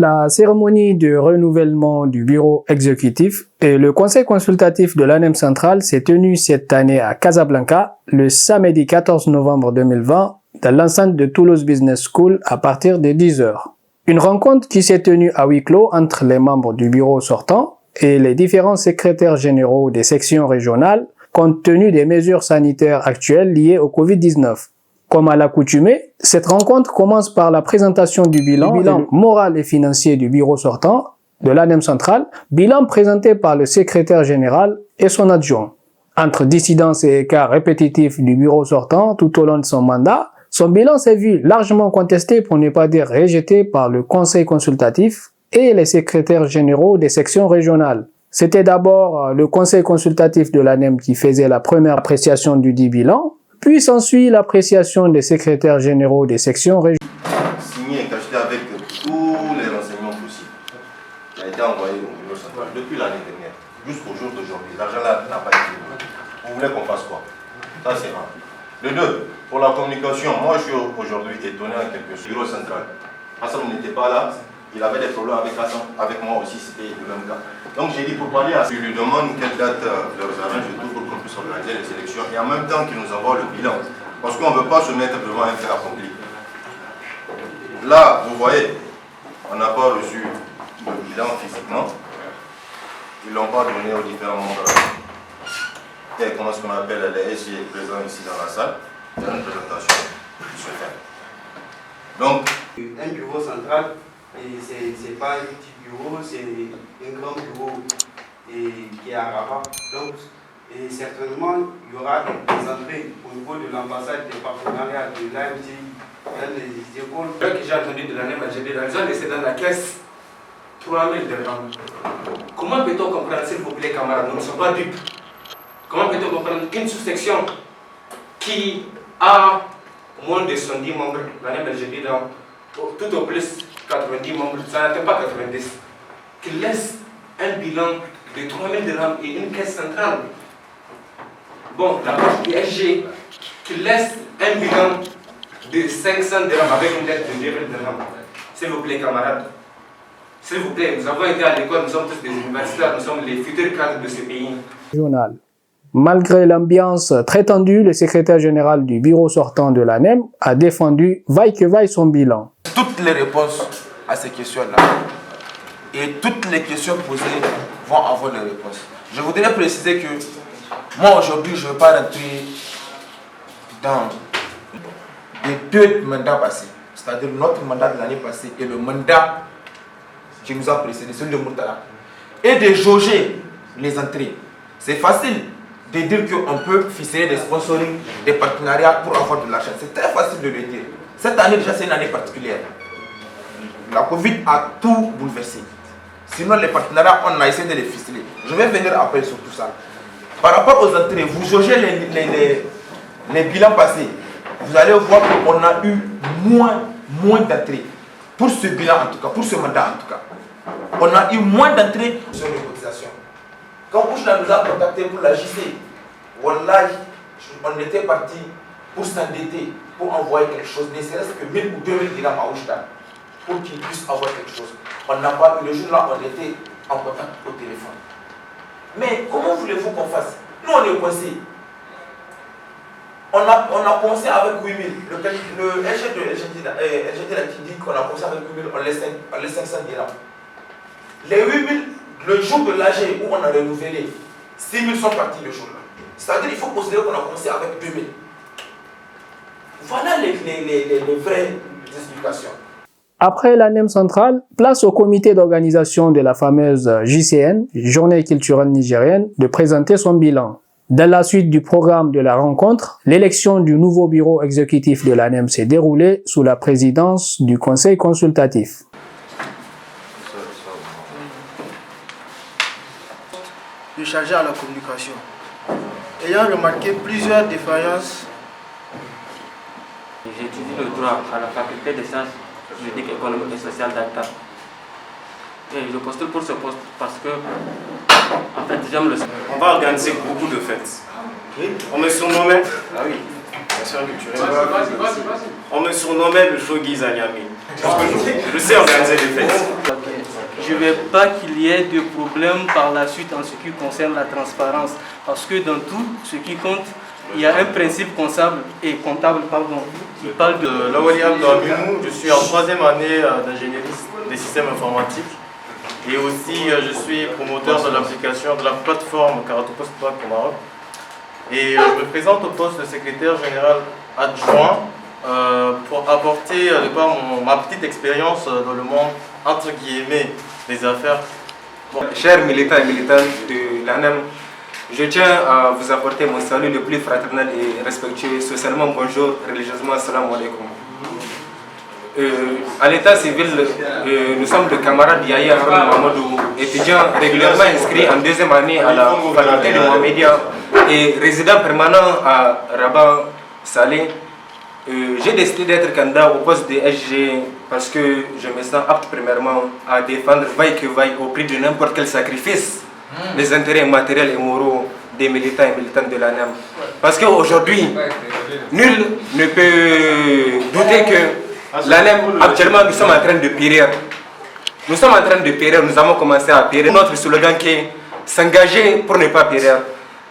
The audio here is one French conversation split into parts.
La cérémonie de renouvellement du bureau exécutif et le conseil consultatif de l'ANEM centrale s'est tenue cette année à Casablanca le samedi 14 novembre 2020 dans l'enceinte de Toulouse Business School à partir de 10 heures. Une rencontre qui s'est tenue à huis clos entre les membres du bureau sortant et les différents secrétaires généraux des sections régionales compte tenu des mesures sanitaires actuelles liées au Covid-19. Comme à l'accoutumée, cette rencontre commence par la présentation du bilan moral et financier du bureau sortant de l'ANEM centrale, bilan présenté par le secrétaire général et son adjoint. Entre dissidences et écarts répétitifs du bureau sortant tout au long de son mandat, son bilan s'est vu largement contesté pour ne pas dire rejeté par le conseil consultatif et les secrétaires généraux des sections régionales. C'était d'abord le conseil consultatif de l'ANEM qui faisait la première appréciation du dit bilan, puis s'ensuit l'appréciation des secrétaires généraux des sections régionales. Signé et cacheté avec tous les renseignements possibles. Il a été envoyé au bureau central depuis l'année dernière, jusqu'au jour d'aujourd'hui. L'argent là n'a pas été donné. Vous voulez qu'on fasse quoi? Ça c'est un. Le deux, pour la communication, moi je suis aujourd'hui étonné en quelque sorte. Bureau central. Hassan n'était pas là. Il avait des problèmes avec Hassan, avec moi aussi, c'était le même cas. Donc j'ai dit pour parler à ceux qui lui demandent quelle date leur arrange et tout pour qu'on puisse organiser les élections et en même temps qu'ils nous envoient le bilan. Parce qu'on ne veut pas se mettre devant un fait accompli. Là, vous voyez, on n'a pas reçu le bilan physiquement. Ils ne l'ont pas donné aux différents membres. Et comment est-ce qu'on appelle les SG présents ici dans la salle. Il y a une présentation qui se fait. Donc, un bureau central. Et c'est pas un petit bureau, c'est un grand bureau qui est à Rabat. Donc, et certainement, il y aura des entrées au niveau de l'ambassade, des partenariats de l'AMT, dans les écoles. Ce que j'ai entendu de l'année, ils ont laissé dans la caisse 3 000 dirhams. Comment peut-on comprendre, s'il vous plaît, camarades, nous ne sommes pas dupes. Comment peut-on comprendre qu'une sous-section qui a moins de 110 membres, l'année LGD, tout au plus 90 membres, ça n'atteint pas 90, qui laisse un bilan de 3 000 dirhams et une caisse centrale. Bon, la poche du SG, qui laisse un bilan de 500 dirhams avec une dette de 2 000 dirhams. S'il vous plaît, camarades, s'il vous plaît, nous avons été à l'école, nous sommes tous des universitaires, nous sommes les futurs cadres de ce pays. Journal. Malgré l'ambiance très tendue, le secrétaire général du bureau sortant de l'ANEM a défendu vaille que vaille son bilan. Toutes les réponses à ces questions-là et toutes les questions posées vont avoir des réponses. Je voudrais préciser que moi aujourd'hui je ne veux pas rentrer dans les 2 mandats passés, c'est-à-dire notre mandat de l'année passée et le mandat qui nous a précédé, celui de Murtala, et de jauger les entrées. C'est facile de dire qu'on peut ficeler des sponsoring, des partenariats pour avoir de l'argent. C'est très facile de le dire. Cette année déjà c'est une année particulière. La Covid a tout bouleversé. Sinon les partenariats, on a essayé de les ficeler. Je vais venir après sur tout ça. Par rapport aux entrées, vous jaugez les bilans passés. Vous allez voir qu'on a eu moins d'entrées. Pour ce bilan en tout cas, pour ce mandat en tout cas. On a eu moins d'entrées sur les cotisations. Quand Bouchla nous a contacté pour la JC, Wallahi, on était parti pour s'endetter, pour envoyer quelque chose, ne serait-ce que 1000 ou 2000 dirhams à Ouchta, pour qu'il puisse avoir quelque chose. On n'a pas eu, le jour-là, on était en contact au téléphone. Mais comment voulez-vous qu'on fasse? Nous, on est coincés. On a commencé avec 8000. Le LGD qui dit qu'on a commencé avec 8000, on laisse 500 dirhams. Les 8000, le jour de l'AG où on a renouvelé, 6000 sont partis le jour-là. C'est-à-dire qu'il faut considérer qu'on a commencé avec 2000. Voilà les vraies explications. Après l'ANEM centrale, place au comité d'organisation de la fameuse JCN, Journée culturelle nigérienne, de présenter son bilan. Dans la suite du programme de la rencontre, l'élection du nouveau bureau exécutif de l'ANEM s'est déroulée sous la présidence du conseil consultatif. De charger à la communication. Ayant remarqué plusieurs défaillances. J'étudie le droit à la faculté des sciences juridiques, économiques et sociales d'Alta. Et je postule pour ce poste parce que, en fait, j'aime le sport. On va organiser beaucoup de fêtes. Oui. On me surnommait. Ah oui. action culturelle. On me surnommait le Shogis à Niamey. Je sais organiser des fêtes. Je ne veux pas qu'il y ait de problème par la suite en ce qui concerne la transparence. Parce que dans tout ce qui compte, il y a un principe comptable, il parle de... Lawali Abdou Aminou, je suis en 3e année d'ingénierie des systèmes informatiques. Et aussi, je suis promoteur de l'application de la plateforme Karatopost au Maroc. Et je me présente au poste de secrétaire général adjoint pour apporter de par ma petite expérience dans le monde, entre guillemets, des affaires. Chers militants et militantes de l'ANEM, je tiens à vous apporter mon salut le plus fraternel et respectueux. Socialement, bonjour, religieusement, salam alaikum. À l'état civil, nous sommes des camarades Yahya Haroun Mamadou, étudiants régulièrement inscrits en 2e année à la faculté de Mohamedia et résident permanent à Rabat Salé. J'ai décidé d'être candidat au poste de SG parce que je me sens apte premièrement à défendre vaille que vaille au prix de n'importe quel sacrifice les intérêts matériels et moraux des militants et militantes de l'ANEM. Parce qu'aujourd'hui, nul ne peut douter que l'ANEM, actuellement, nous sommes en train de périr. Nous sommes en train de périr, nous avons commencé à périr. Notre slogan qui est s'engager pour ne pas périr.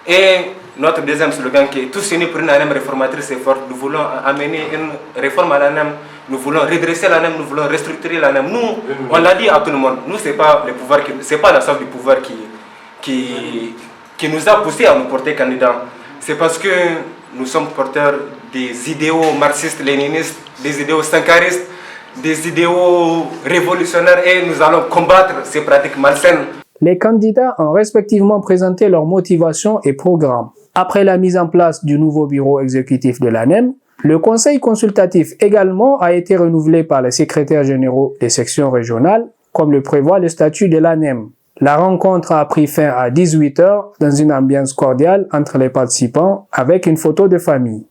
Et notre deuxième slogan qui est tous unis pour une ANEM réformatrice et forte. Nous voulons amener une réforme à l'ANEM, nous voulons redresser l'ANEM, nous voulons restructurer l'ANEM. Nous, on l'a dit à tout le monde, nous, ce n'est pas le pouvoir, c'est pas la soif du pouvoir qui nous a poussé à nous porter candidat. C'est parce que nous sommes porteurs des idéaux marxistes-léninistes, des idéaux sankaristes, des idéaux révolutionnaires et nous allons combattre ces pratiques malsaines. Les candidats ont respectivement présenté leurs motivations et programmes. Après la mise en place du nouveau bureau exécutif de l'ANEM, le conseil consultatif également a été renouvelé par les secrétaires généraux des sections régionales, comme le prévoit le statut de l'ANEM. La rencontre a pris fin à 18 h dans une ambiance cordiale entre les participants avec une photo de famille.